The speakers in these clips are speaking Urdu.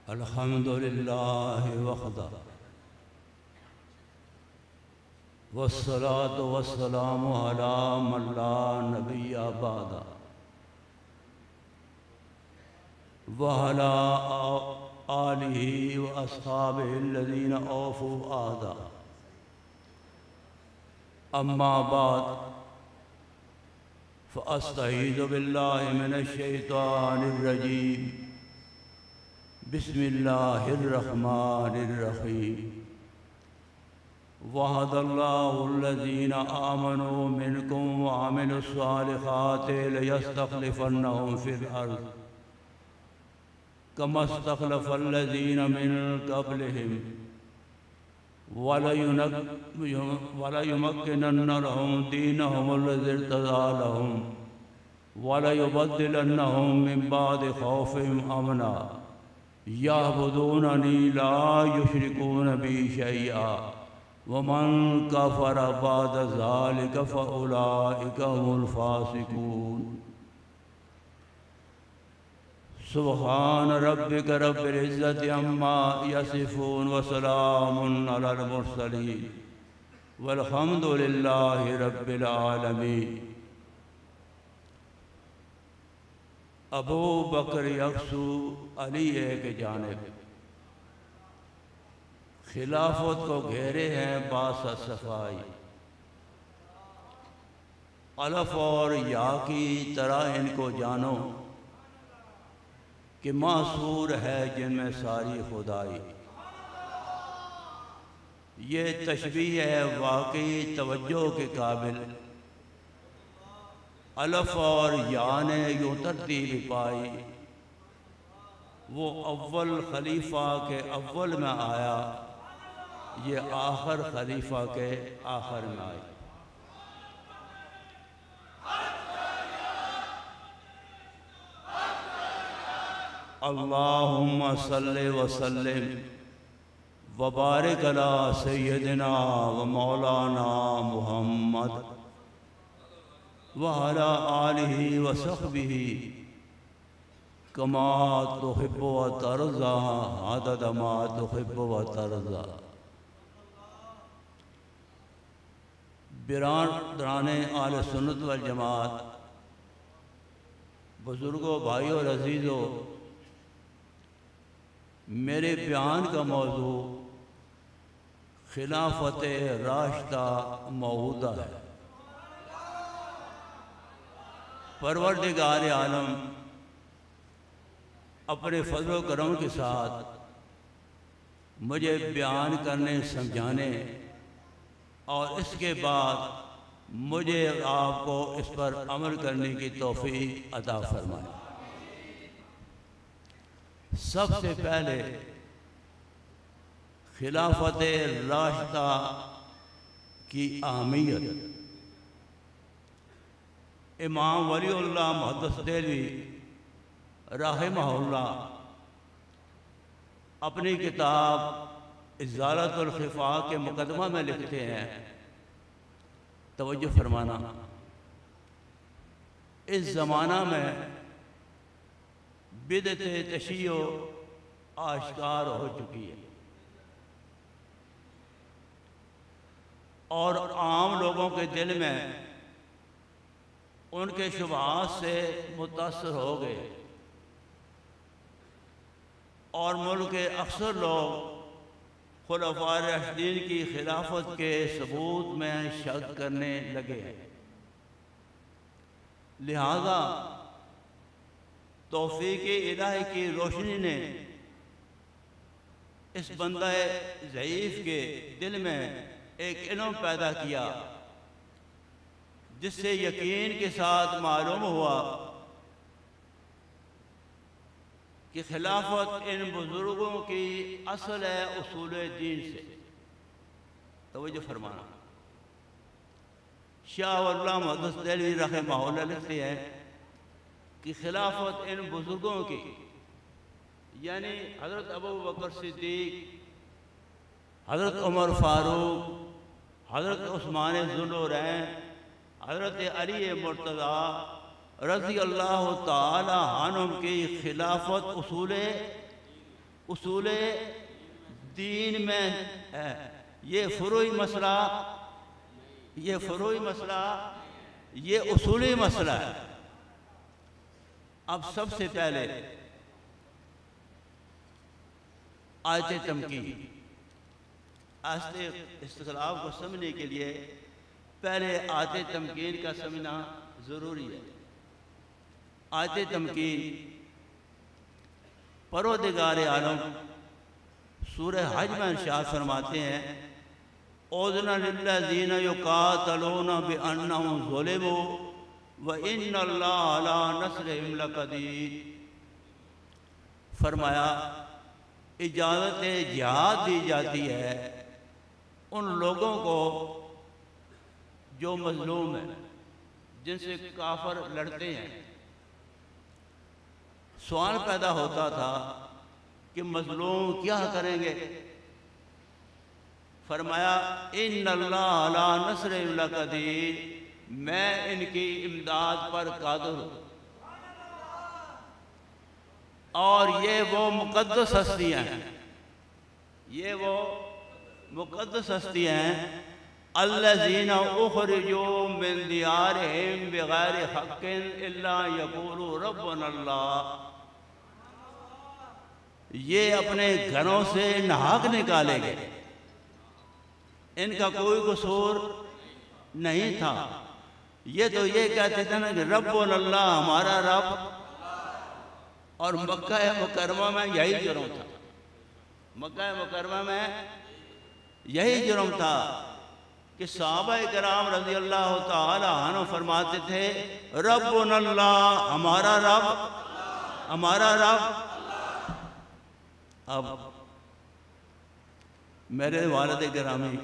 الحمد للہ وحدہ والصلاة والسلام علی من لا نبی بعدہ وعلی آلہ واصحابہ الذین اوفوا عہدہ اما بعد فاستعیذ باللہ من الشیطان الرجیم بسم اللہ الرحمن الرحیم وعد اللہ الذین آمنوا منکم وعملوا الصالحات لیستخلفنہم فی الارض کما استخلف الذین من قبلہم وَلَيُمَكِّنَنَّ لَهُمْ دِينَهُمُ الَّذِي ارْتَضَىٰ لَهُمْ وَلَيُبَدِّلَنَّهُم مِّن بَعْدِ خَوْفِهِمْ أَمْنًا يَعْبُدُونَنِي لَا يُشْرِكُونَ بِي شَيْئًا وَمَن كَفَرَ بَعْدَ ذَلِكَ فَأُولَٰئِكَ هُمُ الْفَاسِقُونَ سبحان ربک رب العزت عما یصفون وسلام علی المرسلین والحمد للہ رب العالمین۔ ابو بکر یکسو علی کی جانب خلافت کو گھیرے ہیں باس صفائی، الف اور یا کی طرح ان کو جانو کہ معصور ہے جن میں ساری خدائی۔ یہ تشبیہ ہے واقعی توجہ کے قابل، الف اور یا نے یوں ترتیب پائی، وہ اول خلیفہ کے اول میں آیا، یہ آخر خلیفہ کے آخر میں آئی۔ اللہم صلی وسلم وبارک علی سیدنا و مولانا محمد وعلی آلہ وصحبہ کما تحب و ترضى عدد ما تحب و ترضى۔ برادران اہل سنت والجماعت، بزرگوں، بھائیوں اور عزیزوں، میرے بیان کا موضوع خلافت راشدہ موعودہ ہے۔ پروردگار عالم اپنے فضل و کرم کے ساتھ مجھے بیان کرنے، سمجھانے اور اس کے بعد مجھے آپ کو اس پر عمل کرنے کی توفیق عطا فرمائے۔ سب سے پہلے خلافت راشدہ کی اہمیت۔ امام ولی اللہ محدث دہلوی رحمہ اللہ اپنی کتاب ازالۃ الخفاء کے مقدمہ میں لکھتے ہیں، توجہ فرمانا، اس زمانہ میں بدعت تشیع آشکار ہو چکی ہے اور عام لوگوں کے دل میں ان کے شبہات سے متاثر ہو گئے، اور ملک کے اکثر لوگ خلفاء راشدین کی خلافت کے ثبوت میں شک کرنے لگے ہیں۔ لہذا توفیق الہی کی روشنی نے اس بندہ ضعیف کے دل میں ایک علم پیدا کیا، جس سے یقین کے ساتھ معلوم ہوا کہ خلافت ان بزرگوں کی اصل ہے اصول دین سے۔ توجہ فرمانا، شاہ اللہ محدث دہلوی رحمہ اللہ لکھتے ہیں کہ خلافت ان بزرگوں کی، یعنی حضرت ابو بکر صدیق، حضرت عمر فاروق، حضرت عثمان ذوالنورین، حضرت علی مرتضیٰ رضی اللہ تعالی عنہم کی خلافت اصول اصول دین میں ہے، یہ فروعی مسئلہ، یہ اصولی مسئلہ ہے۔ اب سب سے پہلے آیت تمکین، استخلاف کو سمجھنے کے لیے پہلے آیت تمکین کا سمجھنا ضروری ہے۔ آیت تمکین پروردگار عالم سورہ حج میں ارشاد فرماتے ہیں اُذِنَ لِلَّذِينَ يُقَاتَلُونَ بِأَنَّهُمْ ظُلِمُوا وَإِنَّ اللَّهَ عَلَىٰ نَصْرِهِمْ لَقَدِيرٌ۔ فرمایا اجازت جہاد دی جاتی ہے ان لوگوں کو جو مظلوم ہیں، جن سے کافر لڑتے ہیں۔ سوال پیدا ہوتا تھا کہ مظلوم کیا کریں گے؟ فرمایا ان اللہ علی نصرہم لقدیر، میں ان کی امداد پر قادر ہوں۔ اور یہ وہ مقدس ہستیاں ہیں، الذین اخرجوا من دیارہم بغیر حق الا یقولوا ربنا اللہ، یہ اپنے گھروں سے ناحق نکالے گئے، ان کا کوئی قصور نہیں تھا۔ یہ تو یہ کہتے تھے نا کہ ربنا اللہ، ہمارا رب۔ اور مکہ مکرمہ میں یہی جرم تھا، مکہ مکرمہ میں یہی جرم تھا کہ صحابہ کرام رضی اللہ تعالی عنہ فرماتے تھے ربنا اللہ، ہمارا رب، ہمارا رب۔ اب میرے والد گرامی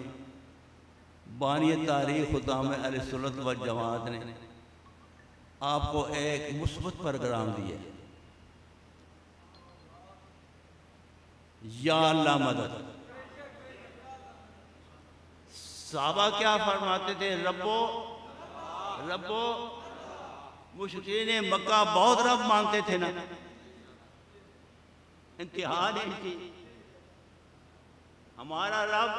بانی تاریخ خدام اہل سنت والجماعت نے آپ کو ایک مثبت پروگرام دیا، یا اللہ مدد۔ صحابہ کیا فرماتے تھے؟ ربو، مشرکین مکہ بہت رب مانتے تھے نا، انتہا نہیں تھی، ہمارا رب۔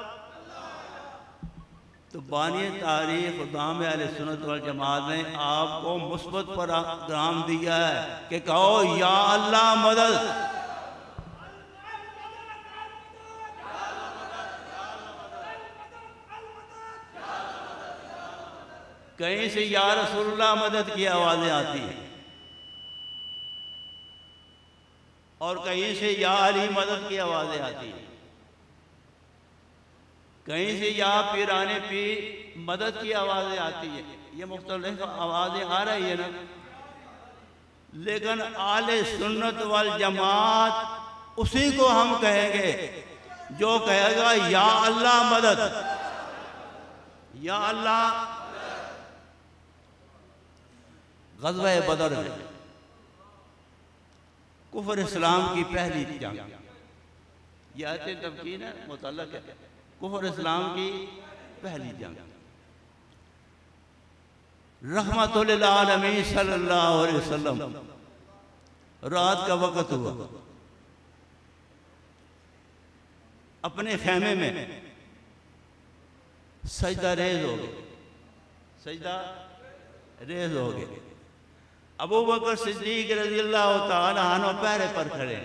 تو بانی تاریخ خدام اہل سنت والجماعت نے آپ کو مثبت پروگرام دیا ہے کہ کہو یا اللہ مدد۔ کہیں سے یا رسول اللہ مدد کی آوازیں آتی ہیں، اور کہیں سے یا علی مدد کی آوازیں آتی ہیں، کہیں سے یا پیران پیر مدد کی آوازیں آتی ہیں۔ یہ مختلف آوازیں آ رہی ہیں نا، لیکن اہل سنت والجماعت اسی کو ہم کہیں گے جو کہے گا یا اللہ مدد، یا اللہ۔ غزوہ بدر میں کفر اسلام کی پہلی جنگ، یہ آیت تمکین ہے، متعلق ہے کفر اسلام کی پہلی جنگ۔ رحمت للعالمین صلی اللہ علیہ وسلم، رات کا وقت ہوا، اپنے خیمے میں سجدہ ریز ہو گئے، ابو بکر صدیق رضی اللہ تعالی عنہ پہرے پر کھڑے،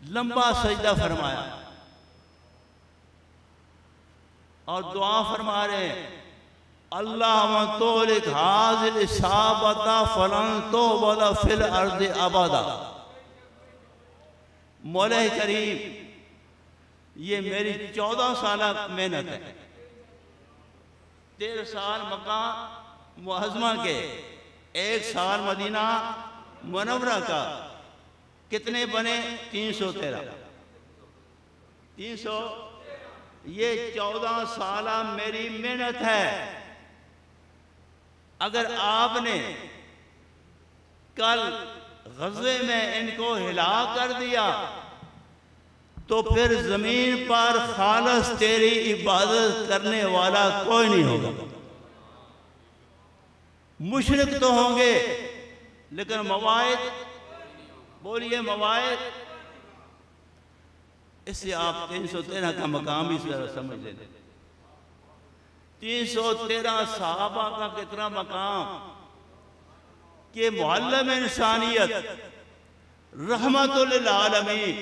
لمبا سجدہ فرمایا اور دعا فرما رہے ہیں اللہم تولک حاضر اصابتا فلن توبل فی الارض ابدا۔ مولا کریم، یہ میری 14 سالہ محنت ہے، 13 سال مکہ معظمہ کے، 1 سال مدینہ منورہ کا، کتنے بنے؟ 313۔ یہ 14 سالہ میری محنت ہے۔ اگر آپ نے کل غزوے میں ان کو ہلاک کر دیا تو پھر زمین پر خالص تیری عبادت کرنے والا کوئی نہیں ہوگا۔ مشرک تو ہوں گے لیکن مواعظ بولیے مواعظ، اس سے آپ 313 کا مقام بھی سمجھ لیں۔ 313 صحابہ کا کتنا مقام کہ معلم انسانیت رحمت للعالمین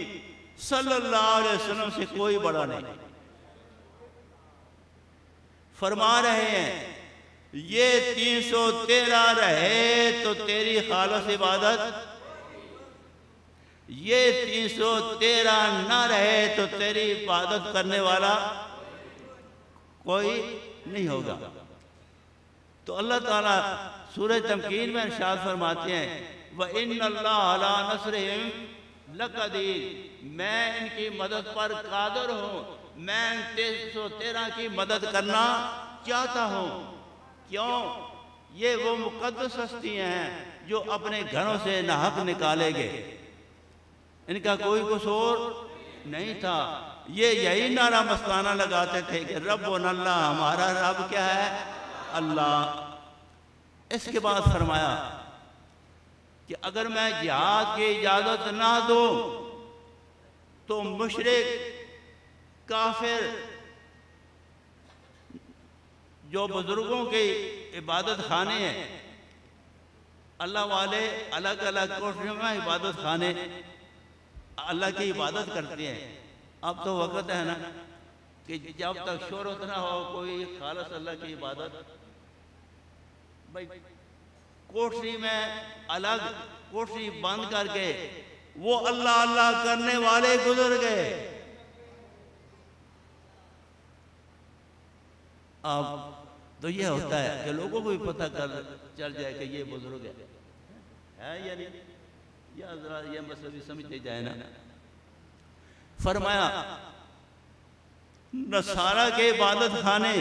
صلی اللہ علیہ وسلم سے کوئی بڑا نہیں۔ فرما رہے ہیں یہ 313 رہے تو تیری خالص عبادت، یہ 313 نہ رہے تو تیری عبادت کرنے والا کوئی نہیں ہوگا۔ تو اللہ تعالیٰ سورہ تمکین میں ارشاد فرماتے ہیں وَإِنَّ اللَّهَ عَلَىٰ نَصْرِهِمْ لَقَدِيرٌ، میں ان کی مدد پر قادر ہوں، میں 313 کی مدد کرنا چاہتا ہوں۔ کیوں؟ یہ وہ مقدس ہستیاں ہیں جو اپنے گھروں سے ناحق نکالے گئے، ان کا کوئی قصور نہیں تھا۔ یہ یہی نعرہ مستانہ لگاتے تھے کہ ربنا اللہ، ہمارا رب کیا ہے؟ اللہ۔ اس کے بعد فرمایا کہ اگر میں جہاد کی اجازت نہ دوں تو مشرک کافر جو بزرگوں کے عبادت خانے ہیں، اللہ والے الگ الگ کوٹھریوں میں عبادت خانے اللہ کی عبادت کرتے ہیں۔ اب تو وقت ہے نا کہ جب تک شہرت نہ ہو کوئی خالص اللہ کی عبادت، بھائی کوٹھری میں الگ کوٹھری بند کر کے وہ اللہ اللہ کرنے والے گزر گئے۔ اب تو یہ ہوتا ہے کہ لوگوں کو بھی پتہ چل جائے کہ یہ بزرگ ہے یا نہیں، یا ذرا یہ مسئلہ بھی سمجھتے جائے نا۔ فرمایا نصارہ کے عبادت خانے،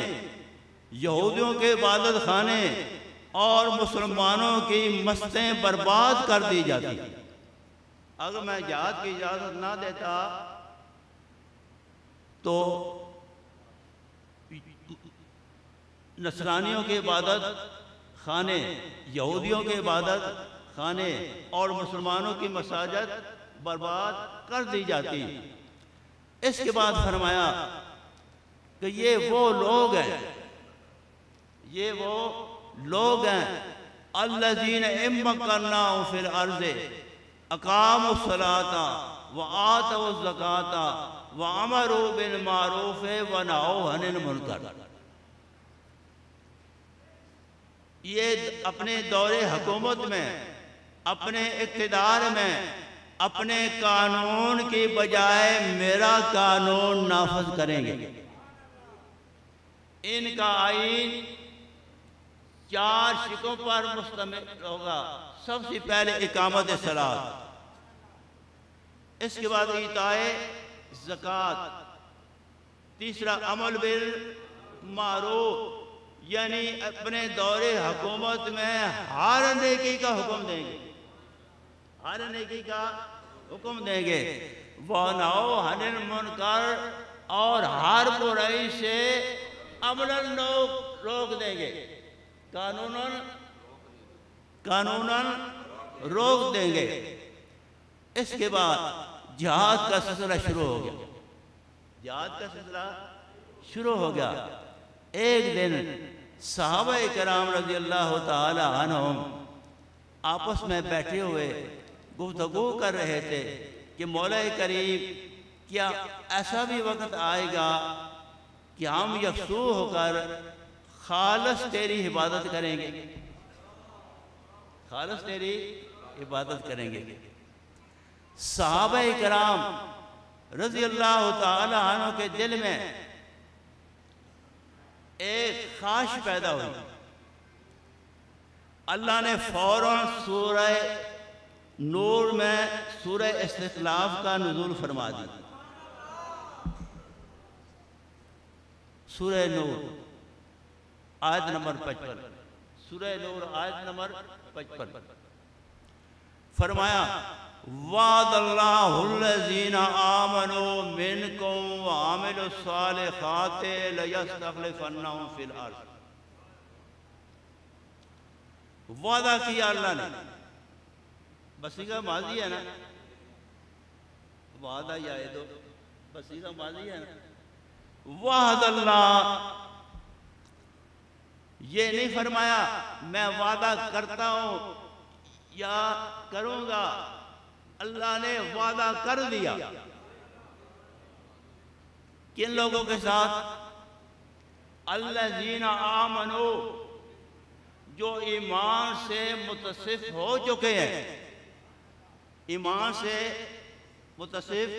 یہودیوں کے عبادت خانے اور مسلمانوں کی مستیں برباد کر دی جاتی۔ اگر میں جہاد کی اجازت نہ دیتا تو نصرانیوں کے عبادت خانے، یہودیوں کے عبادت خانے اور مسلمانوں کی مساجد برباد کر دی جاتی۔ اس کے بعد فرمایا کہ یہ وہ لوگ ہیں، یہ وہ لوگ ہیں الذین امکناہم فی الارض اقاموا الصلاۃ وآتوا الزکاۃ وامروا بالمعروف ونہوا عن المنکر۔ یہ اپنے دور حکومت میں، اپنے اقتدار میں، اپنے قانون کی بجائے میرا قانون نافذ کریں گے۔ ان کا آئین 4 شقوں پر مشتمل ہوگا۔ سب سے پہلے اقامت صلاۃ، اس کے بعد ایتاء زکوٰۃ، تیسرا عمل بالمعروف، یعنی اپنے دور حکومت میں ہر نیکی کا حکم دیں گے، ہر نیکی کا حکم دیں گے۔ وَنَهَوْا عَنِ الْمُنْکَرِ، اور ہر برائی سے عملاً روک دیں گے، قانوناً روک دیں گے۔ اس کے بعد جہاد کا سلسلہ شروع ہو گیا، جہاد کا سلسلہ شروع ہو گیا۔ ایک دن صحابہ کرام رضی اللہ تعالی عنہم آپس میں بیٹھے ہوئے گفتگو کر رہے تھے کہ مولا کریم کیا ایسا بھی وقت آئے گا کہ ہم یکسو ہو کر خالص تیری عبادت کریں گے، خالص تیری عبادت کریں گے۔ صحابہ کرام رضی اللہ تعالی عنہ کے دل میں ایک خواہش پیدا ہوئی۔ اللہ نے فوراً سورہ نور میں سورہ استخلاف کا نزول فرما دی۔ سورہ نور آیت نمبر 55، سورہ نور آیت نمبر 55 فرمایا وعد اللہ الذین آمنوا منکم وعملوا الصالحات لیستخلفنہم فی الارض۔ وعدہ کیا اللہ نے بصیغہ ماضی ہے نا، وعدہ یعد بصیغہ ماضی ہے نا۔ وعد اللہ، یہ نہیں فرمایا میں وعدہ کرتا ہوں یا کروں گا، اللہ نے وعدہ کر دیا۔ کن لوگوں کے ساتھ؟ الذین آمنوا، جو ایمان سے متصف ہو چکے ہیں، ایمان سے متصف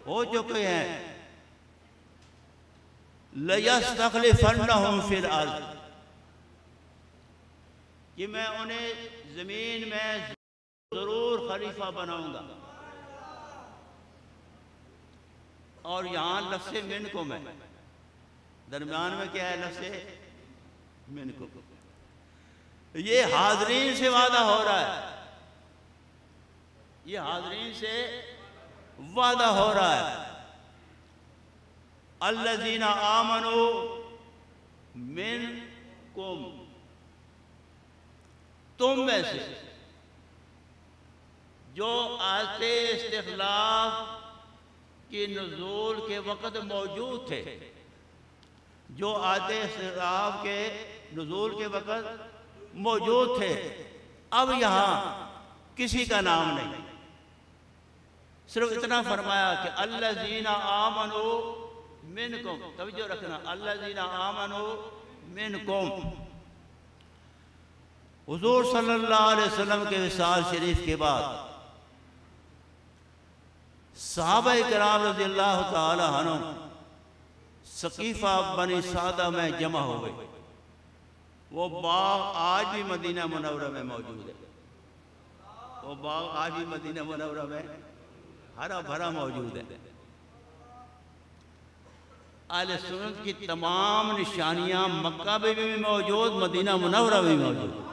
ہو چکے ہیں۔ لَيَسْتَخْلِفَنَّهُمْ فِي الْأَرْضِ، کہ میں انہیں زمین میں ضرور خلیفہ بناؤں گا۔ اور یہاں لفظ منکم ہے، درمیان میں کیا ہے؟ لفظ منکم۔ یہ حاضرین سے وعدہ ہو رہا ہے، یہ حاضرین سے وعدہ ہو رہا ہے۔ الذین آمنوا منکم، تم میں سے جو آیت استخلاف کی نزول کے وقت موجود تھے، جو آیت استخلاف کے نزول کے وقت موجود تھے، اب یہاں کسی کا نام نہیں، صرف اتنا فرمایا کہ الذین آمنوا منکم، توجہ رکھنا، الذین آمنوا منکم۔ حضور صلی اللہ علیہ وسلم کے وصال شریف کے بعد صحابہ کرام رضی اللہ تعالی عنہ ثقیفہ بنی سعدہ میں جمع ہو گئے۔ وہ باغ آج بھی مدینہ منورہ میں موجود ہے، وہ باغ آج بھی مدینہ منورہ میں ہرا بھرا موجود ہے۔ اہل سنت کی تمام نشانیاں مکہ میں بھی موجود، مدینہ منورہ میں بھی موجود۔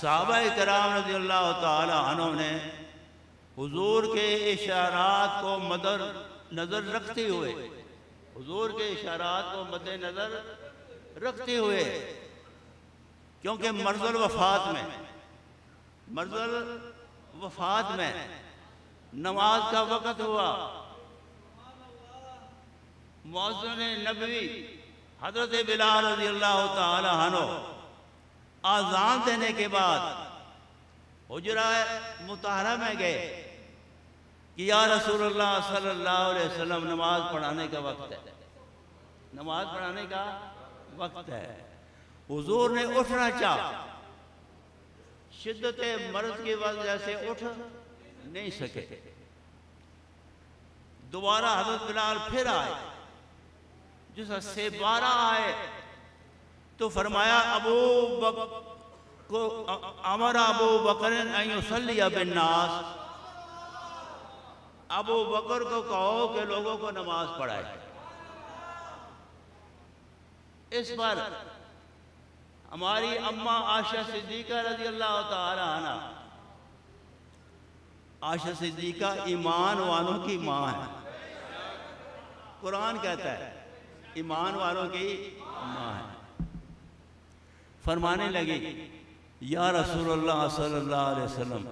صحابہ کرام رضی اللہ تعالی عنہ نے حضور کے اشارات کو مد نظر رکھتے ہوئے، حضور کے اشارات کو مد نظر رکھتے ہوئے، کیونکہ مرض الوفات میں نماز کا وقت ہوا، مؤذن نبوی حضرت بلال رضی اللہ تعالی عنہ آذان دینے کے بعد حجرہ مطہرہ میں گئے کہ یا رسول اللہ صلی اللہ علیہ وسلم نماز پڑھانے کا وقت ہے، نماز پڑھانے کا وقت ہے۔ حضور نے اٹھنا چاہا، شدت مرض کی وجہ سے اٹھ نہیں سکے۔ دوبارہ حضرت بلال پھر آئے، جس سے 12 آئے تو فرمایا امر ابو بکر ان یصلی بالناس، ابو بکر کو کہو کہ لوگوں کو نماز پڑھائے۔ اس پر ہماری اماں عائشہ صدیقہ رضی اللہ تعالی عنہ، عائشہ صدیقہ ایمان والوں کی ماں ہے، قرآن کہتا ہے ایمان والوں کی ماں ہے، فرمانے لگی یا رسول اللہ صلی اللہ علیہ وسلم،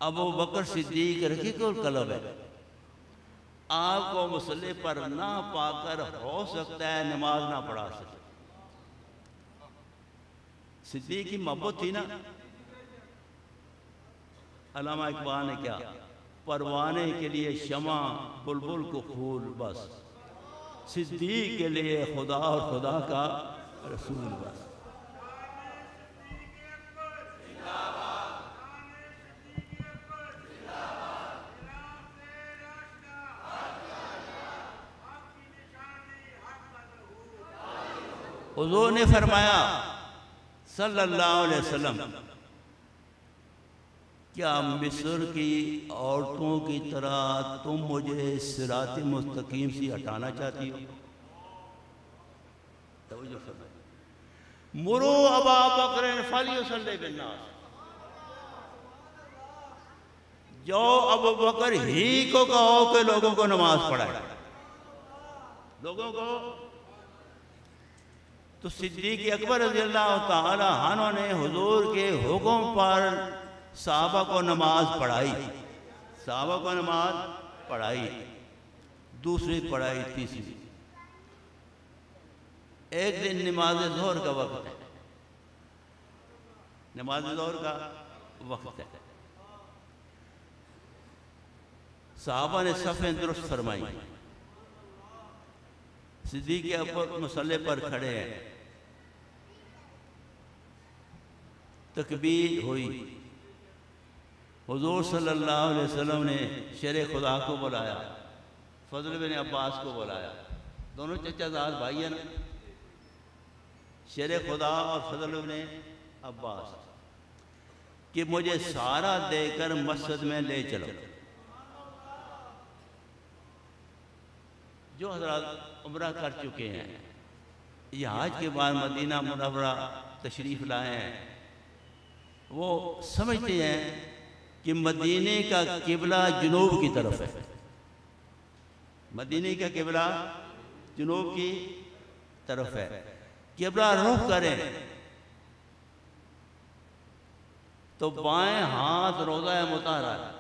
ابو بکر صدیق رقیق القلب ہے، آپ کو مصلی پر نہ پا کر ہو سکتا ہے نماز نہ پڑھا سکتا۔ صدیق کی محبت تھی نا، علامہ اقبال نے کیا، پروانے کے لیے شمع بلبل کو پھول بس، صدیق کے لیے خدا اور خدا کا رسول بس۔ حضور نے فرمایا صلی اللہ علیہ وسلم کیا مصر کی عورتوں کی طرح تم مجھے صراط مستقیم سے ہٹانا چاہتی ہو؟ توجہ فرمائیں، مرو ابا بکر فلیصلی بالناس، جو ابو بکر ہی کو کہو کہ لوگوں کو نماز پڑھائے، لوگوں کو۔ تو صدیق اکبر رضی اللہ تعالی عنہ نے حضور کے حکم پر صحابہ کو نماز پڑھائی، صحابہ کو نماز پڑھائی، دوسری پڑھائی، تیسری۔ ایک دن نماز ظہر کا وقت ہے، نماز ظہر کا وقت ہے، صحابہ نے صفیں درست فرمائی، صدیق اکبر مصلی پر کھڑے ہیں، تکبیر ہوئی، حضور صلی اللہ علیہ وسلم نے شیر خدا کو بلایا، فضل بن عباس کو بلایا، دونوں چچا زاد بھائی ہیں نا، شیر خدا اور فضل بن عباس، کہ مجھے سارا دے کر مسجد میں لے چلو۔ جو حضرات عمرہ کر چکے ہیں، یہ حج کے بعد مدینہ منورہ تشریف لائے ہیں، وہ سمجھتے ہیں کہ مدینے کا قبلہ جنوب کی طرف ہے، مدینے کا قبلہ جنوب کی طرف ہے، قبلہ رخ کریں تو بائیں ہاتھ روضہ مطہرہ ہے،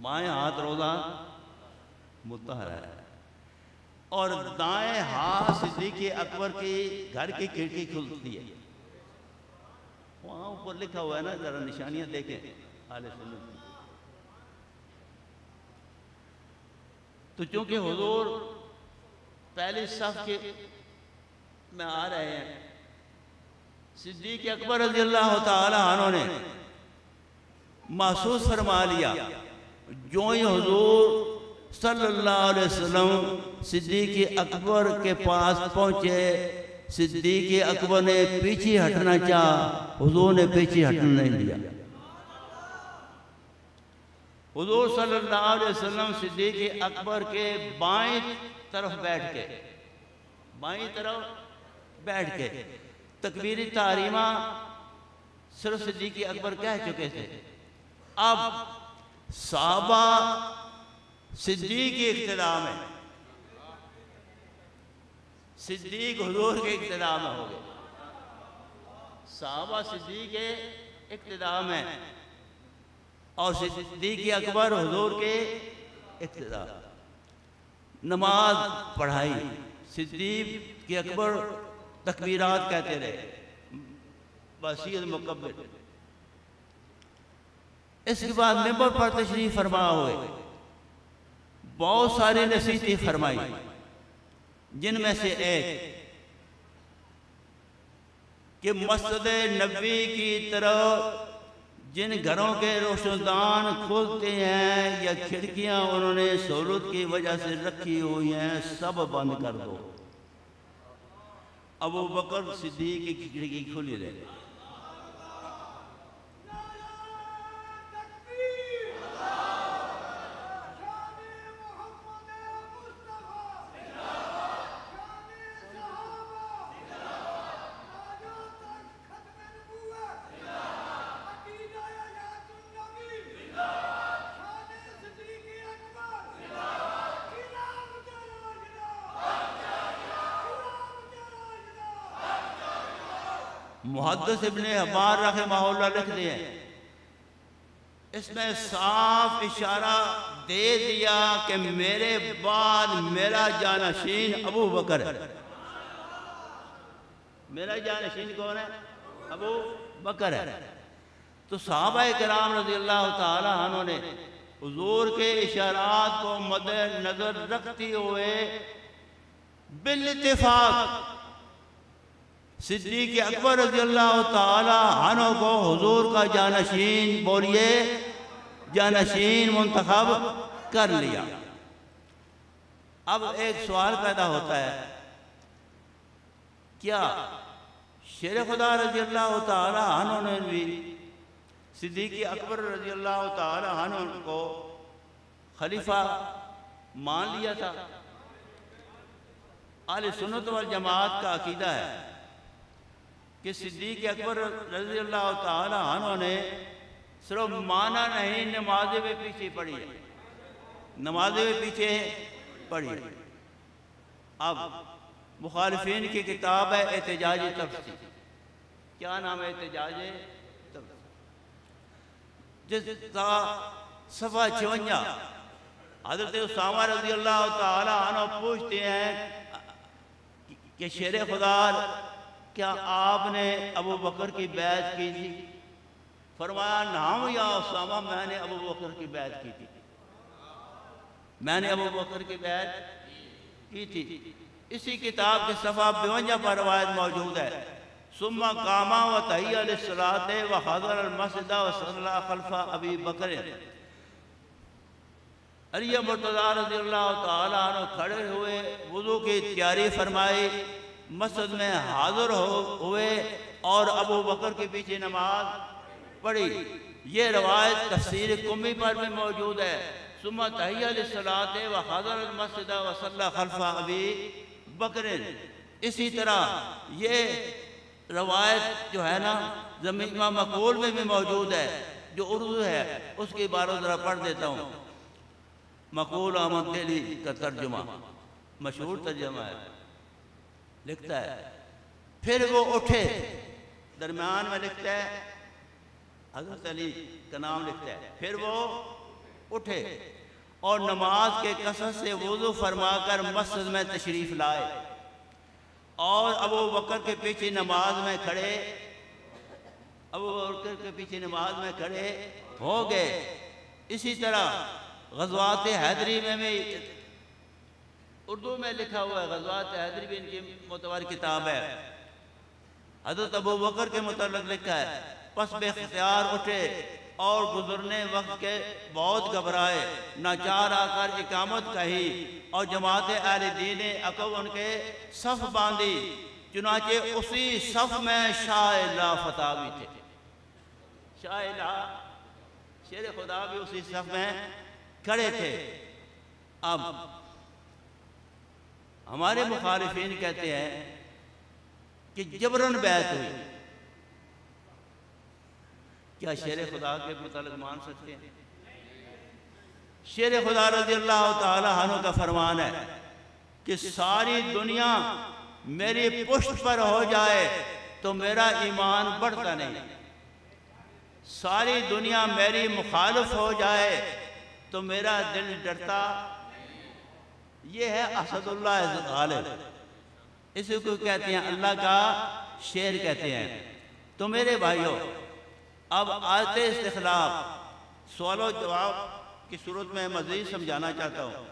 بائیں ہاتھ روضہ مطہرہ ہے، اور دائیں ہاتھ صدیق اکبر کی گھر کی کھڑکی کھلتی ہے، وہاں اوپر لکھا ہوا ہے نا، ذرا نشانیاں دیکھیں اہل سنت۔ تو چونکہ حضور پہلی صف کے میں آ رہے ہیں، صدیق اکبر رضی اللہ تعالی عنہ نے محسوس فرما لیا، جو ہی حضور صلی اللہ علیہ وسلم صدیق اکبر کے پاس پہنچے، صدیق اکبر نے پیچھے ہٹنا چاہا، حضور نے پیچھے ہٹنا نہیں دیا۔ حضور صلی اللہ علیہ وسلم صدیق اکبر کے بائیں طرف بیٹھ کے تکبیر تحریمہ صرف صدیق اکبر کہہ چکے تھے، اب صحابہ صدیق کی اقتداء میں، صدیق حضور کے اقتداء میں ہو گئے، صحابہ صدیق کے اقتداء میں اور صدیق اکبر حضور کے اقتداء۔ نماز پڑھائی، صدیق اکبر تکبیرات کہتے رہے، بصیر مکبر۔ اس کے بعد منبر پر تشریف فرما ہوئے، بہت ساری نصیحتیں فرمائی، جن میں سے ایک کہ مسجد نبوی کی طرف جن گھروں کے روشندان کھولتے ہیں یا کھڑکیاں انہوں نے سہولت کی وجہ سے رکھی ہوئی ہیں، سب بند کر دو۔ ابو بکر صدیق کی کھڑکی کھلی رہے، محدث ابن حبان رحمہ اللہ لکھتے ہیں، اس میں صاف اشارہ دے دیا کہ میرے بعد میرا جانشین ابو بکر ہے۔ میرا جانشین کون ہے؟ ابو بکر ہے۔ تو صحابہ کرام رضی اللہ تعالی عنہ نے حضور کے اشارات کو مد نظر رکھتے ہوئے بالاتفاق صدیق اکبر رضی اللہ تعالی عنہ کو حضور کا جانشین، بولیے جانشین، منتخب کر لیا۔ اب ایک سوال پیدا ہوتا ہے کیا شیر خدا رضی اللہ تعالی عنہ نے بھی صدیق اکبر رضی اللہ تعالی عنہ کو خلیفہ مان لیا تھا؟ اہل سنت والجماعت کا عقیدہ ہے کہ صدیق اکبر رضی اللہ تعالی عنہ نے صرف مانا نہیں، نمازیں بھی پیچھے پڑھی ہے، نمازیں بھی پیچھے پڑھی ہے۔ اب مخالفین کی کتاب ہے احتجاج تفسیر، کیا نام ہے احتجاج تفسیر، جس کا صفحہ 56 حضرت اسامہ رضی اللہ تعالی عنہ پوچھتے ہیں کہ شیر خدا کیا آپ نے ابو بکر کی بیعت کی تھی؟ فرمایا نعم یا اسامہ، میں نے ابو بکر کی بیعت کی تھی، میں نے ابو بکر کی بیعت کی تھی۔ اسی کتاب کے صفحہ 52 پر روایت موجود ہے، ثم قام وتحیّ للصلاۃ وحضر المسجد وصلی خلف ابی بکر۔ علی مرتضیٰ رضی اللہ تعالی عنہ کھڑے ہوئے، وضو کی تیاری فرمائی، مسجد میں حاضر ہوئے اور ابو بکر کے پیچھے نماز پڑھی۔ یہ روایت تفسیر قمی پر بھی موجود ہے، ثم تحیّ للصلاۃ وحضر المسجد وصلی خلف ابی بکر۔ اسی طرح یہ روایت جو ہے نا زمینہ مقبول میں بھی موجود ہے، جو اردو ہے، اس کی عبارت ذرا پڑھ دیتا ہوں۔ مقبول احمد دہلی کا ترجمہ، مشہور ترجمہ ہے، لکھتا ہے پھر وہ اٹھے، درمیان میں لکھتا ہے حضرت علی کا نام لکھتا ہے، پھر وہ اٹھے اور نماز کے کثرت سے وضو فرما کر مسجد میں تشریف لائے اور ابو بکر کے پیچھے نماز میں کھڑے ہو گئے۔ اسی طرح غزوات حیدری میں بھی اردو میں لکھا ہوا ہے، غزوات حیدری بھی ان کی معتبر کتاب ہے، حضرت ابو بکر کے متعلق لکھا ہے، پس بے اختیار اٹھے اور گزرنے وقت کے بہت گھبرائے، ناچار آ کر اقامت کہی اور جماعت اہل دین عقب ان کے صف باندھی، چنانچہ اسی صف میں شاہ اللہ فتح بھی تھے، شاہ اللہ شیر خدا بھی اسی صف میں کھڑے تھے۔ اب ہمارے مخالفین کہتے ہیں کہ جبرن بیعت ہوئی، کیا شیر خدا کے متعلق مان سکتے ہیں؟ شیر خدا رضی اللہ تعالی عنہ کا فرمان ہے کہ ساری دنیا میری پشت پر ہو جائے تو میرا ایمان بڑھتا نہیں، ساری دنیا میری مخالف ہو جائے تو میرا دل ڈرتا۔ یہ ہے اسد اللہ غالب، اسی کو کہتے ہیں اللہ کا شیر کہتے ہیں۔ تو میرے بھائیوں، اب آیت استخلاف سوال و جواب کی صورت میں مزید سمجھانا چاہتا ہوں۔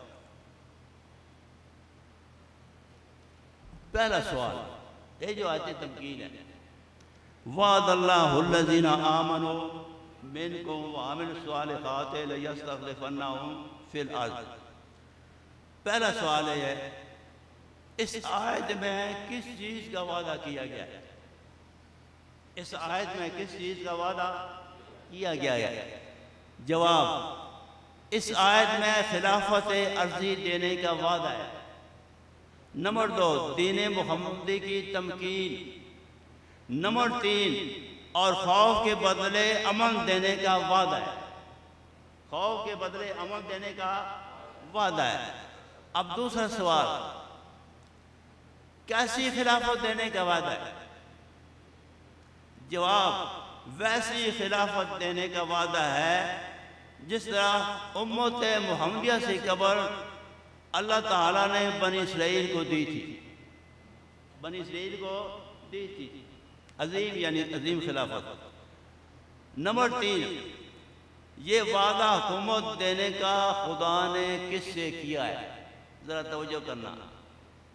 پہلا سوال، یہ جو آیت تمکین ہے، وعد اللہ الذین آمنوا منکم وعملوا الصالحات لیستخلفنہم فی الارض۔ پہلا سوال یہ ہے، اس آیت میں کس چیز کا وعدہ کیا گیا ہے؟ اس آیت میں کس چیز کا وعدہ کیا گیا ہے؟ جواب، اس آیت میں خلافت عرضی دینے کا وعدہ ہے۔ نمبر 2، دین محمدی کی تمکین۔ نمبر 3، اور خوف کے بدلے امن دینے کا وعدہ ہے، خوف کے بدلے امن دینے کا وعدہ ہے۔ اب دوسرا سوال، کیسی خلافت دینے کا وعدہ ہے؟ جواب، ویسی خلافت دینے کا وعدہ ہے جس طرح امت محمدیہ سے قبل اللہ تعالیٰ نے بنی اسرائیل کو دی تھی، بنی اسرائیل کو دی تھی، عظیم یعنی عظیم خلافت۔ نمبر 3، یہ وعدہ حکومت دینے کا خدا نے کس سے کیا ہے؟ ذرا توجہ کرنا،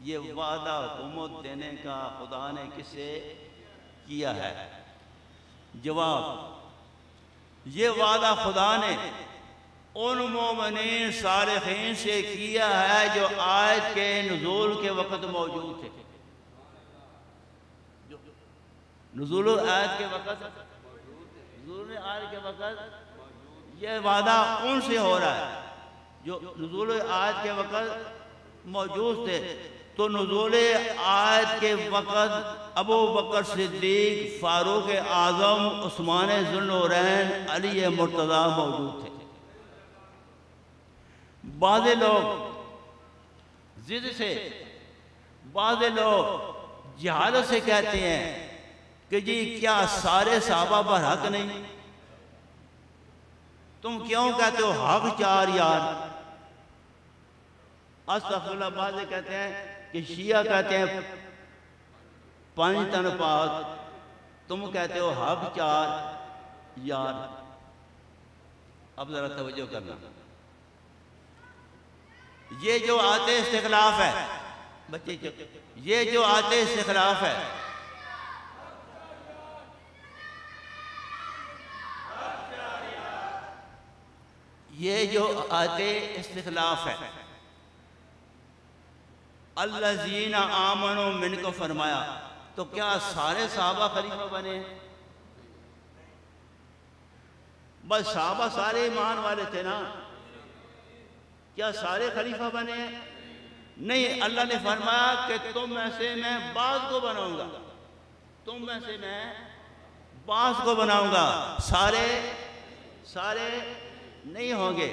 یہ وعدہ حکومت دینے کا خدا نے کس سے کیا ہے؟ جواب، یہ وعدہ خدا نے ان مومنین صالحین سے کیا ہے جو آیت کے نزول کے وقت موجود تھے، نزول آیت کے وقت یہ وعدہ ان سے ہو رہا ہے جو نزول آیت کے وقت موجود تھے. تو نزول آیت کے وقت ابو بکر صدیق، فاروق اعظم، عثمان ذو النورین، علی مرتضیٰ موجود تھے. بعض لوگ ضد سے، بعض لوگ جہالت سے کہتے ہیں کہ جی کیا سارے صحابہ پر حق نہیں؟ تم کیوں کہتے ہو حق چار یار؟ استغفر اللہ. بعض کہتے ہیں کہ شیعہ کہتے ہیں 5 تن پاک، تم کہتے ہو حق چار یار. اب ذرا توجہ کرنا، یہ جو آتے استخلاف ہے بچے، یہ جو آتے استخلاف ہے، یہ جو آتے استخلاف ہے، الذین آمنوا منکم فرمایا، تو کیا سارے صحابہ خلیفہ بنے؟ بس صحابہ سارے ایمان والے تھے نا، کیا سارے خلیفہ بنے؟ نہیں، اللہ نے فرمایا کہ تم میں سے میں بعض کو بناؤں گا، تم میں سے میں بعض کو بناؤں گا، سارے نہیں ہوں گے.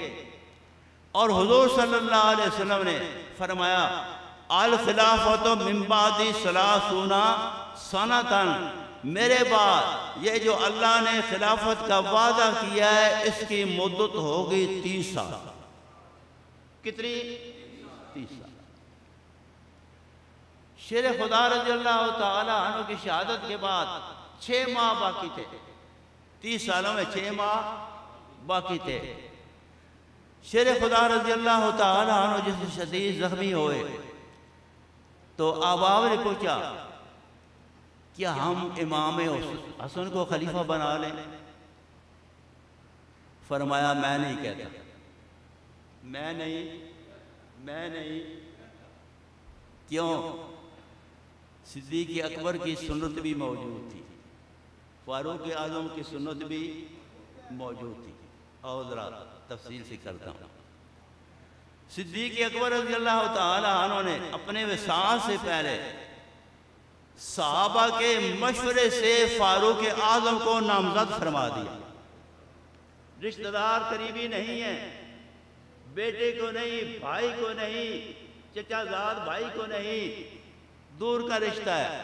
اور حضور صلی اللہ علیہ وسلم نے فرمایا الخلافۃ من بعدی 30 سنۃ، میرے بعد یہ جو اللہ نے خلافت کا وعدہ کیا ہے اس کی مدت ہوگی 30 سال. کتنی؟ 30 سال. شیر خدا رضی اللہ تعالی عنہ کی شہادت کے بعد 6 ماہ باقی تھے. 30 سالوں میں 6 ماہ باقی تھے. شیر خدا رضی اللہ تعالی عنہ جس شدید زخمی ہوئے تو احباب نے پوچھا کیا ہم امام حسن کو خلیفہ بنا لیں؟ فرمایا میں نہیں کہتا، میں نہیں. کیوں؟ صدیق اکبر کی سنت بھی موجود تھی، فاروق اعظم کی سنت بھی موجود تھی. اور ذرا تفصیل سے کرتا ہوں. صدیق اکبر رضی اللہ تعالی عنہ نے اپنے وصال سے پہلے صحابہ کے مشورے سے فاروق اعظم کو نامزد فرما دیا. رشتہ دار قریبی نہیں ہیں، بیٹے کو نہیں، بھائی کو نہیں، چچا زاد بھائی کو نہیں، دور کا رشتہ ہے.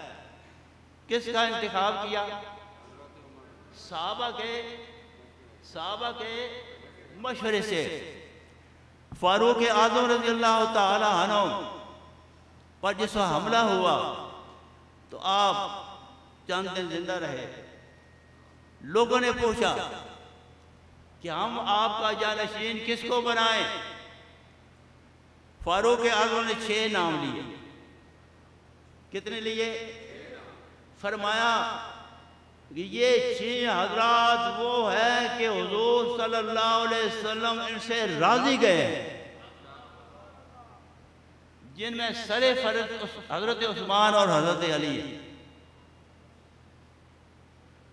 کس کا انتخاب کیا؟ صحابہ کے مشورے سے. فاروق اعظم رضی اللہ تعالی عنہ پر جس وقت حملہ ہوا تو آپ چند دن زندہ رہے. لوگوں نے پوچھا کہ ہم آپ کا جانشین کس کو بنائیں؟ فاروق اعظم نے 6 نام لیے. کتنے لیے؟ فرمایا کہ یہ 6 حضرات وہ ہیں کہ حضور صلی اللہ علیہ وسلم ان سے راضی گئے ہیں، جن میں سر فرض حضرت عثمان اور حضرت علی ہیں.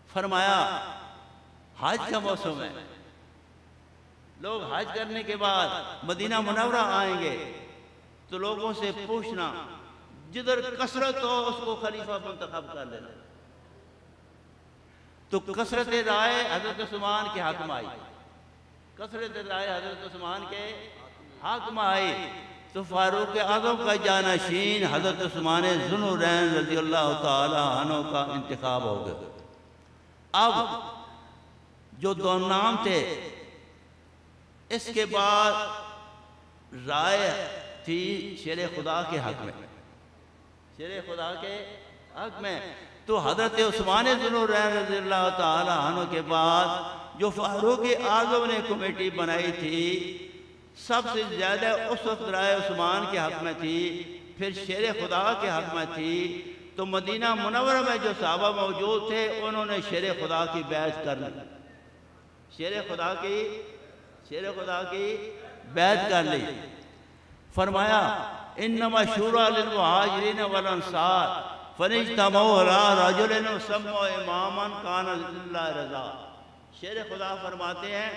فرمایا حج کا موسم ہے، لوگ حج کرنے کے بعد مدینہ منورہ آئیں گے تو لوگوں سے پوچھنا جدھر کثرت ہو اس کو خلیفہ منتخب کر لینا. تو کثرت رائے حضرت عثمان کے حق میں آئی، کثرت رائے حضرت عثمان کے حق میں آئی. تو فاروق اعظم کا جانشین حضرت عثمان ذو النورین رضی اللہ تعالی عنہ کا انتخاب ہو گیا. اب جو 2 نام تھے، اس کے بعد رائے تھی شیر خدا کے حق میں، شیر خدا کے حق میں. تو حضرت عثمان ذو النورین رضی اللہ تعالی عنہ کے بعد جو فاروق اعظم نے کمیٹی بنائی تھی، سب سے زیادہ اس وقت رائے عثمان کے حق میں تھی، پھر شیر خدا کے حق میں تھی. تو مدینہ منورہ میں جو صحابہ موجود تھے انہوں نے شیر خدا کی بیعت کر لی، شیر خدا کی بیعت کر لی. فرمایا انما شورا للمہاجرین والانصار، فَنِجْتَمَعُوا عَلَىٰ رَجُلٍ وَسَمُّوا إِمَامًا كَانَ لِلَّهِ رَضَا۔ شیر خدا فرماتے ہیں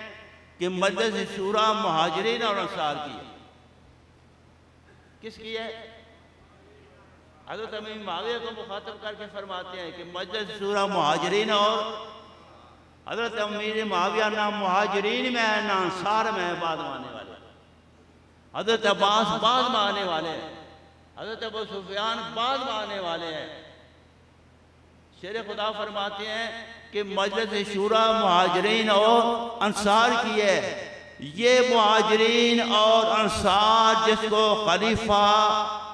کہ مجلس شورا مہاجرین اور انصار کی ہے۔ کس کی ہے؟ حضرت امیر معاویہ کو مخاطب کر کے فرماتے ہیں کہ مجلس شورا مہاجرین، اور حضرت امیر معاویہ نہ مہاجرین میں ہے نہ انصار میں ہے، بعد میں آنے والے۔ حضرت عباس بعد میں آنے والے ہیں، حضرت ابو سفیان بعد میں آنے والے ہیں۔ شیر خدا فرماتے ہیں کہ مجلس شورا مہاجرین اور انصار کی ہے۔ یہ مہاجرین اور انصار جس کو خلیفہ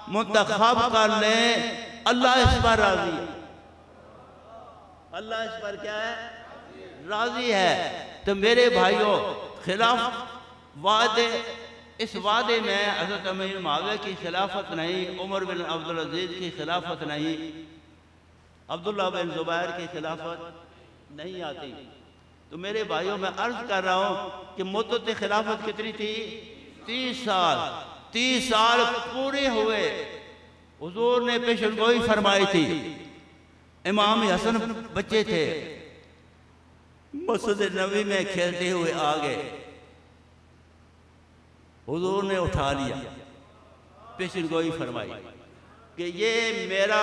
منتخب کر لیں، اللہ اس پر راضی ہے۔ اللہ اس پر کیا ہے؟ راضی ہے۔ تو میرے بھائیوں، خلاف وعدے، اس وعدے میں حضرت امیر معاویہ کی خلافت نہیں، عمر بن عبدالعزیز کی خلافت نہیں، عبداللہ بن زبیر کی خلافت نہیں آتی۔ تو میرے بھائیوں، میں عرض کر رہا ہوں کہ مدت خلافت کتنی تھی؟ 30 سال۔ 30 سال پورے ہوئے، حضور نے پیشن گوئی فرمائی تھی۔ امام حسن بچے تھے، مسجد نبوی میں کھیلتے ہوئے آگے، حضور نے اٹھا لیا، پیشن گوئی فرمائی کہ یہ میرا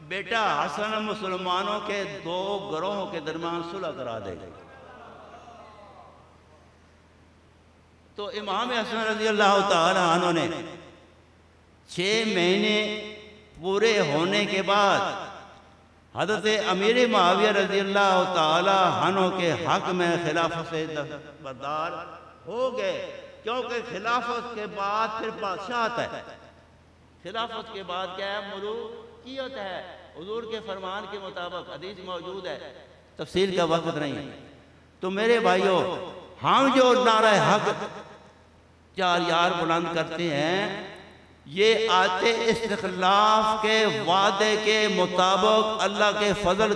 بیٹا حسن مسلمانوں کے 2 گروہوں کے درمیان صلح کرا دے گا۔ تو امام حسن رضی اللہ تعالی عنہ نے 6 مہینے پورے ہونے کے بعد حضرت امیر معاویہ رضی اللہ تعالی عنہ کے حق میں خلافت سے دستبردار ہو گئے، کیونکہ خلافت کے بعد پھر بادشاہت ہے۔ خلافت کے بعد کیا ہے؟ ملوکیت ہے۔ حضور کے فرمان کے مطابق حدیث موجود ہے، تفصیل کا وقت نہیں ہے۔ تو میرے بھائیوں، ہم جو نعرہ حق 4 یار بلند کرتے ہیں، یہ آیت استخلاف کے وعدے کے مطابق اللہ کے فضل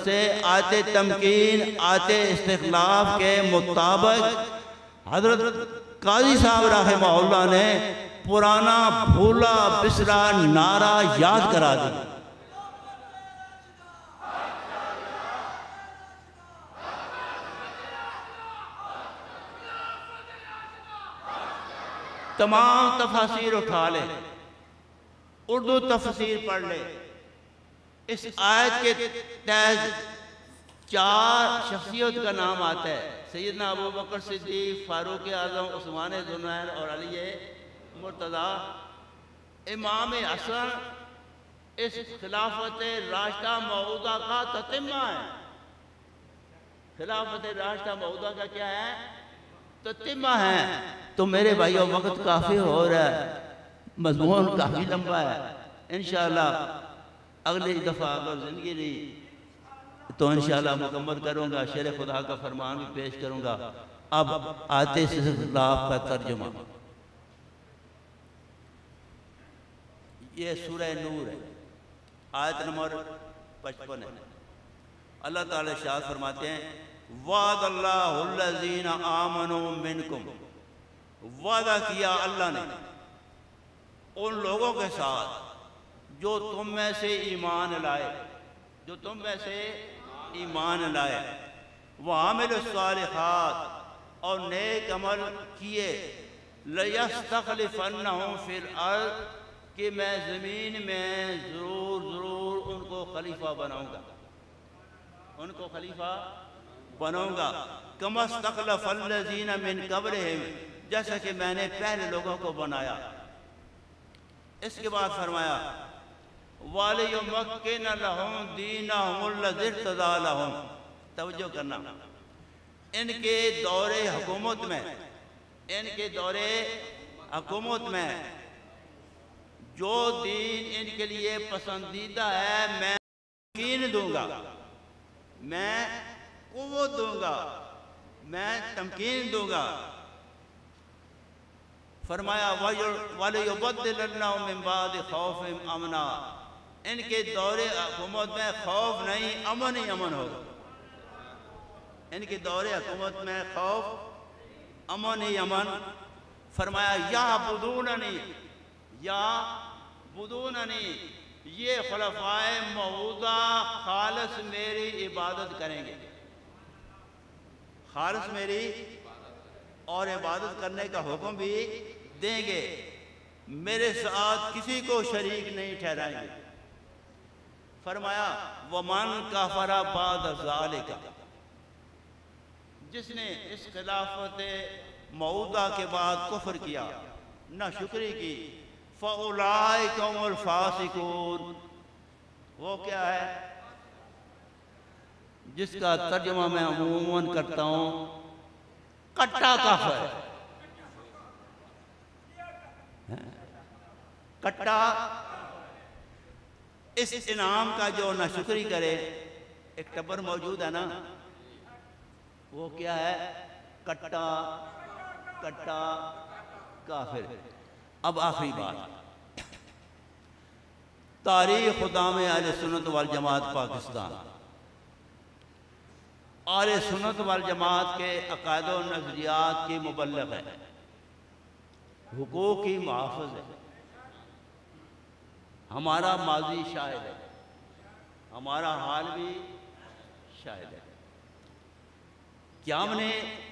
سے آیت تمکین، آیت استخلاف کے مطابق حضرت قاضی صاحب رحمہ اللہ نے پرانا بھولا بسرا نعرہ یاد کرا دیا۔ تمام تفاسیر اٹھا لے، اردو تفسیر پڑھ لے، اس آیت کے تحت 4 شخصیت کا نام آتا ہے: سیدنا ابو بکر صدیق، فاروق اعظم، عثمان ذو النورین اور علی مرتضیٰ۔ امام حسن اس خلافت راشدہ موعودہ کا تتمہ ہے۔ خلافت راشدہ موعودہ کا کیا ہے؟ تتمہ ہے۔ تو میرے بھائیوں، وقت کافی ہو رہا ہے، مضمون کافی لمبا ہے۔ انشاءاللہ اگلی دفعہ اگر زندگی رہی تو انشاءاللہ مکمل کروں گا، شیر خدا کا فرمان بھی پیش کروں گا۔ اب آیت استخلاف کا ترجمہ۔ یہ سورہ نور ہے، آیت نمبر 55 ہے۔ اللہ تعالیٰ ارشاد فرماتے ہیں: وعد اللہ الذین آمنوا منکم، وعدہ کیا اللہ نے ان لوگوں کے ساتھ جو تم میں سے ایمان لائے، جو تم میں سے ایمان لائے، وعاملوا الصالحات، اور نیک عمل کیے، لَيَسْتَخْلِفَنَّهُمْ فِي الْأَرْضِ، کہ میں زمین میں ضرور ان کو خلیفہ بناؤں گا، ان کو خلیفہ بناؤں گا، كَمَا اسْتَخْلَفَ الَّذِينَ مِن قَبْلِهِمْ، جیسا کہ میں نے پہلے لوگوں کو بنایا۔ اس کے بعد فرمایا: وَلِيُمَكِّنَ لَهُمْ دِينَهُمُ الَّذِي ارْتَضَىٰ لَهُمْ۔ توجہ کرنا، ان کے دور حکومت میں، ان کے دور حکومت میں جو دین ان کے لیے پسندیدہ ہے، میں تمکین دوں گا، میں قوت دوں گا، میں تمکین دوں گا۔ فرمایا: وَلِيُبَدِّلَنَّهُم مِّن بَعْدِ خَوْفِهِمْ أَمْنًا، ان کے دور حکومت میں خوف نہیں، امن ہی امن ہوگا۔ ان کے دور حکومت میں خوف، امن ہی امن۔ فرمایا: یعبدوننی، یعبدوننی، یہ خلفائے موعودہ خالص میری عبادت کریں گے، خالص میری اور عبادت کرنے کا حکم بھی دیں گے، میرے ساتھ کسی کو شریک نہیں ٹھہرائیں گے۔ فرمایا وَمَنْ كَفَرَ بَعْدَ ذَلِكَ، جس نے اس خلافت موعودہ کے بعد کفر کیا، ناشکری کی، فَأُولَئِكَ هُمُ الْفَاسِقُونَ، وہ کیا ہے؟ جس کا ترجمہ میں عموماً کرتا ہوں کٹا کافر، کٹا اس انعام کا جو ناشکری کرے۔ ایک ٹبر موجود ہے نا، وہ کیا ہے؟ کٹا کٹا کافر۔ اب آخری بات، تاریخ خدام اہل سنت والجماعت پاکستان، اہل سنت والجماعت کے عقائد و نظریات کی مبلغ ہے، حقوق کی محافظ ہے، ہمارا ماضی شاہد ہے، ہمارا حال بھی شاہد ہے کہ ہم نے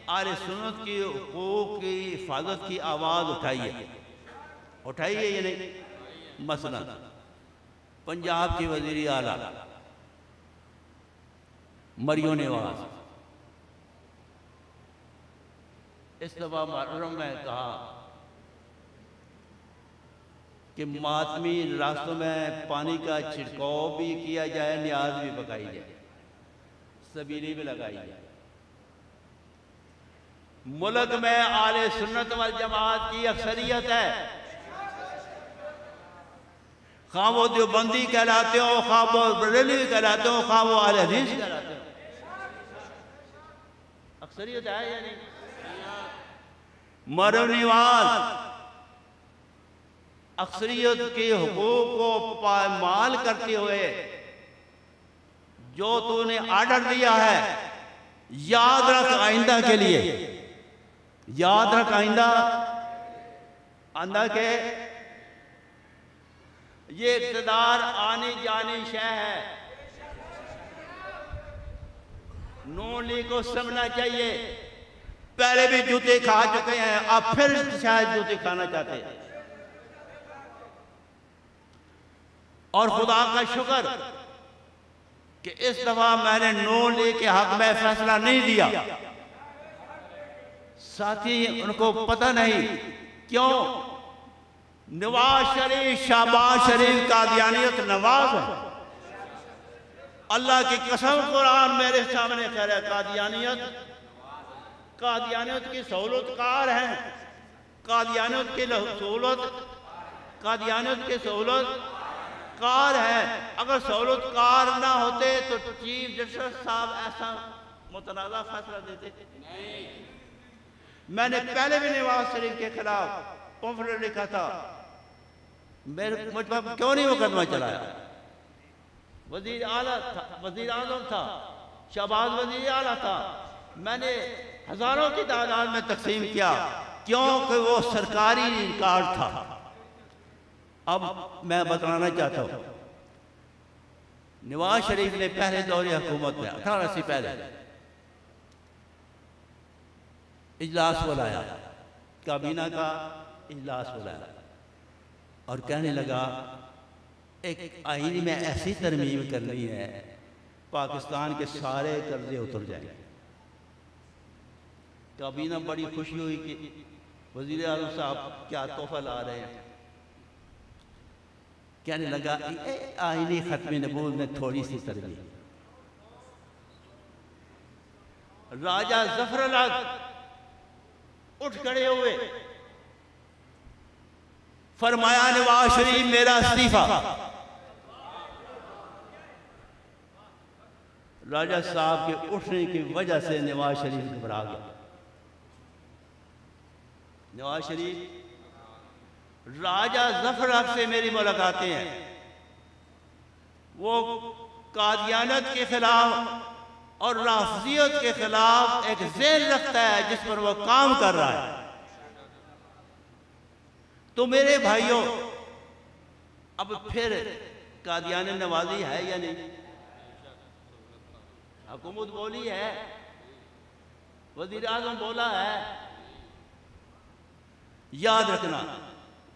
اہل سنت کی حقوق کی حفاظت کی آواز اٹھائی ہے، اٹھائی ہے یا نہیں؟ مثلا پنجاب کی وزیر اعلیٰ مریم نواز اس دفعہ محرم میں کہا کہ ماتمی راستوں میں پانی کا چھڑکاؤ بھی کیا جائے، نیاز بھی پکائی جائے، سبیلی بھی لگائی جائے۔ ملک میں اہل سنت والجماعت کی اکثریت ہے، خواہ وہ دیوبندی کہلاتے ہو، خواہ وہ بریلوی کہلاتے ہو، خواہ وہ اہل حدیث کہلاتے ہو، اکثریت ہے یا نہیں؟ مریم نواز اکثریت کے حقوق کو پامال کرتے ہوئے جو تو نے آرڈر دیا ہے، یاد رکھ آئندہ کے لیے، یاد رکھ آئندہ کہ یہ اقتدار آنی جانی شے ہے، نون لیگ کو سمجھنا چاہیے، پہلے بھی جوتے کھا چکے ہیں، اب پھر شاید جوتے کھانا چاہتے ہیں۔ اور خدا کا شکر کہ اس دفعہ میں نے نون لیگ کے حق میں فیصلہ نہیں دیا۔ ساتھی ان کو پتہ نہیں کیوں؟ نواز شریف، شہباز شریف قادیانیت نواز ہے، اللہ کی قسم قرآن میرے سامنے کہہ رہا ہے، قادیانیت کی سہولت کار ہیں، قادیانیت کی سہولت کار ہے۔ اگر سہولت کار نہ ہوتے تو چیف جسٹس صاحب ایسا متنازع فیصلہ دیتے؟ میں نے پہلے بھی نواز شریف کے خلاف پمفلٹ لکھا تھا، مجھ پر کیوں نہیں مقدمہ چلایا؟ وزیر اعظم تھا، شہباز وزیر اعلیٰ تھا، میں نے ہزاروں کی تعداد میں تقسیم کیا کیونکہ وہ سرکاری ریکارڈ تھا۔ اب میں بتلانا چاہتا ہوں، نواز شریف نے پہلے دور حکومت میں 18 سے پہلے اجلاس بلایا، کابینہ کا اجلاس بلایا اور کہنے لگا ایک آئین میں ایسی ترمیم کرنی ہے پاکستان کے سارے قرضے اتر جائیں۔ کابینہ بڑی خوشی ہوئی کہ وزیر اعظم صاحب کیا تحفہ لا رہے ہیں۔ کہنے لگا آئینی ختم نبوت میں تھوڑی سی ترمیم۔ راجہ ظفر الحق اٹھ کھڑے ہوئے، فرمایا نواز شریف میرا استعفیٰ۔ راجہ صاحب کے اٹھنے کی وجہ سے نواز شریف گھبرا گیا۔ نواز شریف راجہ ظفر الحق سے میری ملاقاتیں ہیں، وہ قادیانیت کے خلاف اور رافضیت کے خلاف ایک ذہن رکھتا ہے جس پر وہ کام کر رہا ہے۔ تو میرے بھائیوں، اب پھر قادیان نوازی ہے یا نہیں؟ حکومت بولی ہے، وزیر اعظم بولا ہے۔ یاد رکھنا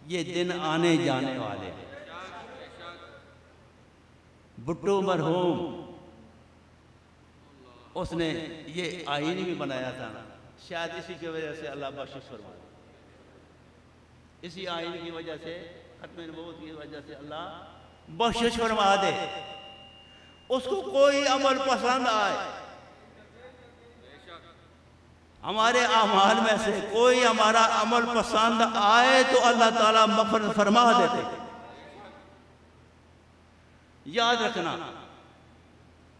یہ دن آنے جانے والے ہیں۔ بھٹو مرحوم اس نے یہ آئین بھی بنایا تھا، شاید اسی کی وجہ سے اللہ بخشش فرمائے، اسی آئین کی وجہ سے، ختم نبوت کی وجہ سے اللہ بخشش فرما دے۔ اس کو کوئی عمل پسند آئے، ہمارے اعمال میں سے کوئی ہمارا عمل پسند آئے تو اللہ تعالیٰ مغفرت فرما دیتے۔ یاد رکھنا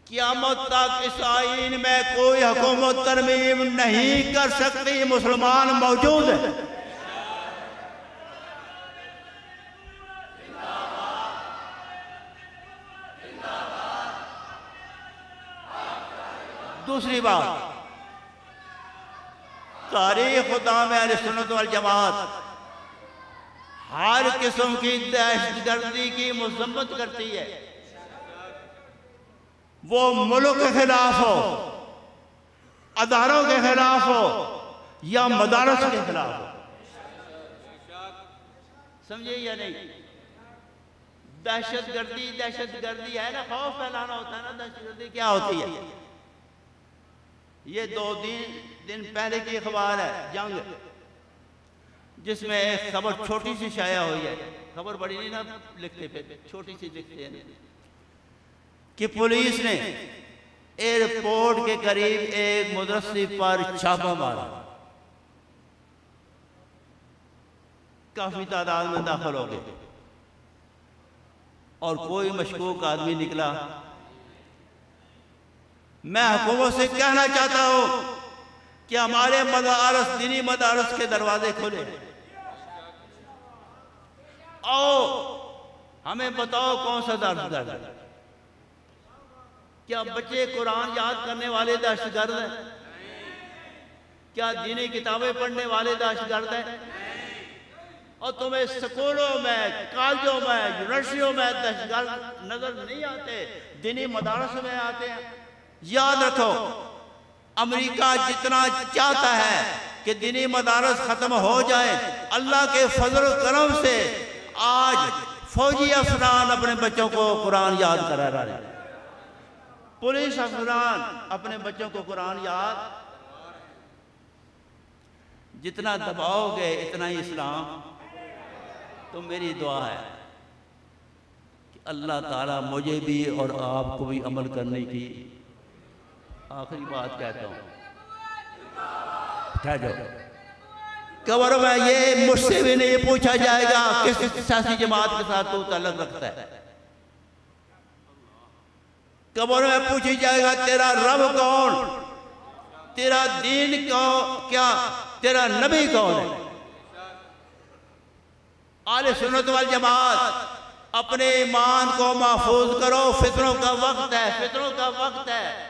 قیامت تک اس آئین میں کوئی حکومت ترمیم نہیں کر سکتی، مسلمان موجود ہے۔ دوسری بات، تاریخ خدام اہل سنت والجماعت ہر قسم کی دہشت گردی کی مذمت کرتی ہے، وہ ملک کے خلاف ہو، اداروں کے خلاف ہو یا مدارس کے خلاف ہو۔ سمجھے یا نہیں؟ دہشت گردی ہے نا، خوف پھیلانا ہوتا ہے نا۔ دہشت گردی کیا ہوتی ہے؟ یہ 2 دن پہلے کی اخبار ہے، جنگ، جس میں ایک خبر چھوٹی سی شائع ہوئی ہے، خبر بڑی نہیں نا لکھتے پہ، چھوٹی سی لکھتے ہیں کہ پولیس نے ایئرپورٹ کے قریب ایک مدرسے پر چھاپہ مارا، کافی تعداد میں داخل ہو گئے اور کوئی مشکوک آدمی نکلا۔ میں حکومت سے کہنا چاہتا ہوں کہ ہمارے مدارس، دینی مدارس کے دروازے کھلے، آؤ ہمیں بتاؤ کون سا دہشت گرد ہے؟ کیا بچے قرآن یاد کرنے والے دہشت گرد ہیں؟ کیا دینی کتابیں پڑھنے والے دہشت گرد ہیں؟ اور تمہیں سکولوں میں، کالجوں میں، یونیورسٹیوں میں دہشت گرد نظر نہیں آتے، دینی مدارس میں آتے ہیں۔ یاد رکھو، امریکہ جتنا چاہتا ہے کہ دینی مدارس ختم ہو جائیں، اللہ کے فضل و کرم سے آج فوجی افسران اپنے بچوں کو قرآن یاد کرا رہے ہیں، پولیس افسران اپنے بچوں کو قرآن یاد۔ جتنا دباؤ گے اتنا ہی اسلام۔ تو میری دعا ہے کہ اللہ تعالیٰ مجھے بھی اور آپ کو بھی عمل کرنے کی، آخری بات کہتا ہوں، ٹھہر جاؤ، قبر میں یہ مجھ سے بھی نہیں پوچھا جائے گا کس سیاسی جماعت کے ساتھ تو تعلق رکھتا ہے۔ قبر میں پوچھی جائے گا تیرا رب کون، تیرا دین کیا، تیرا نبی کون ہے۔ اہل سنت والجماعت اپنے ایمان کو محفوظ کرو، فتنوں کا وقت ہے، فتنوں کا وقت ہے،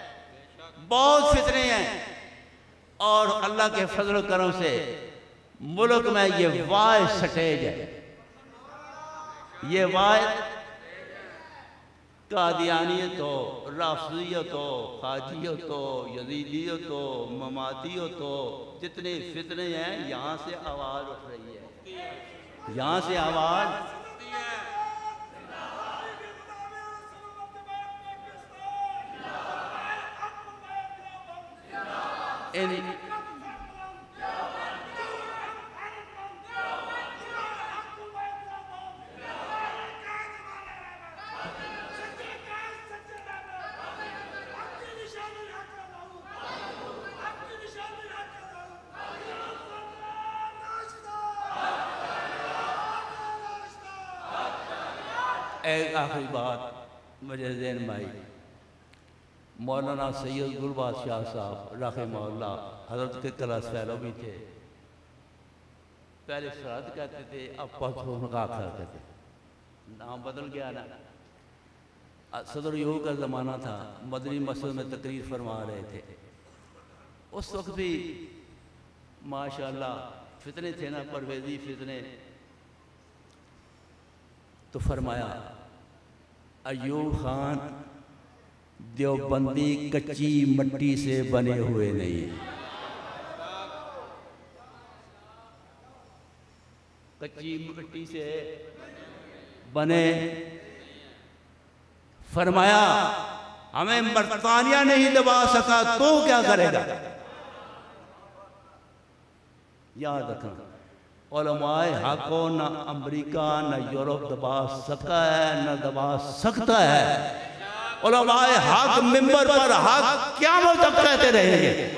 بہت فتنے ہیں، اور اللہ کے فضل و کرم سے ملک میں یہ واحد سٹیج ہے، یہ واحد قادیانیت ہو، رافضیت ہو، خواجیت ہو، یزیدیت ہو، مماتیت ہو، جتنے فتنے ہیں یہاں سے آواز اٹھ رہی ہے، یہاں سے آواز۔ ایک آخری بات مجھے ذہن میں آئی، مولانا سید گل بادشاہ صاحب رحمہ اللہ حضرت کے کلاس فیلو بھی تھے، پہلے سرحد کہتے تھے، اب پتھر کہتے تھے، نام بدل گیا نا۔ صدر یو کا زمانہ تھا، مدنی مسجد میں تقریر فرما رہے تھے، اس وقت بھی ماشاءاللہ فتنے تھے نا، پرویزی فتنے، تو فرمایا ایوب خان دیوبندی کچی مٹی سے بنے ہوئے نہیں، کچی مٹی سے بنے. فرمایا ہمیں برطانیہ نہیں دبا سکا تو کیا کرے گا؟ یاد رکھنا علماء حق کو نہ امریکہ نہ یورپ دبا سکا ہے نہ دبا سکتا ہے. علماء حق منبر پر حق قیامت تک کہتے رہیں گے.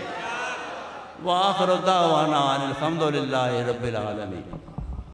وآخر دعوانا الحمدللہ رب العالمین.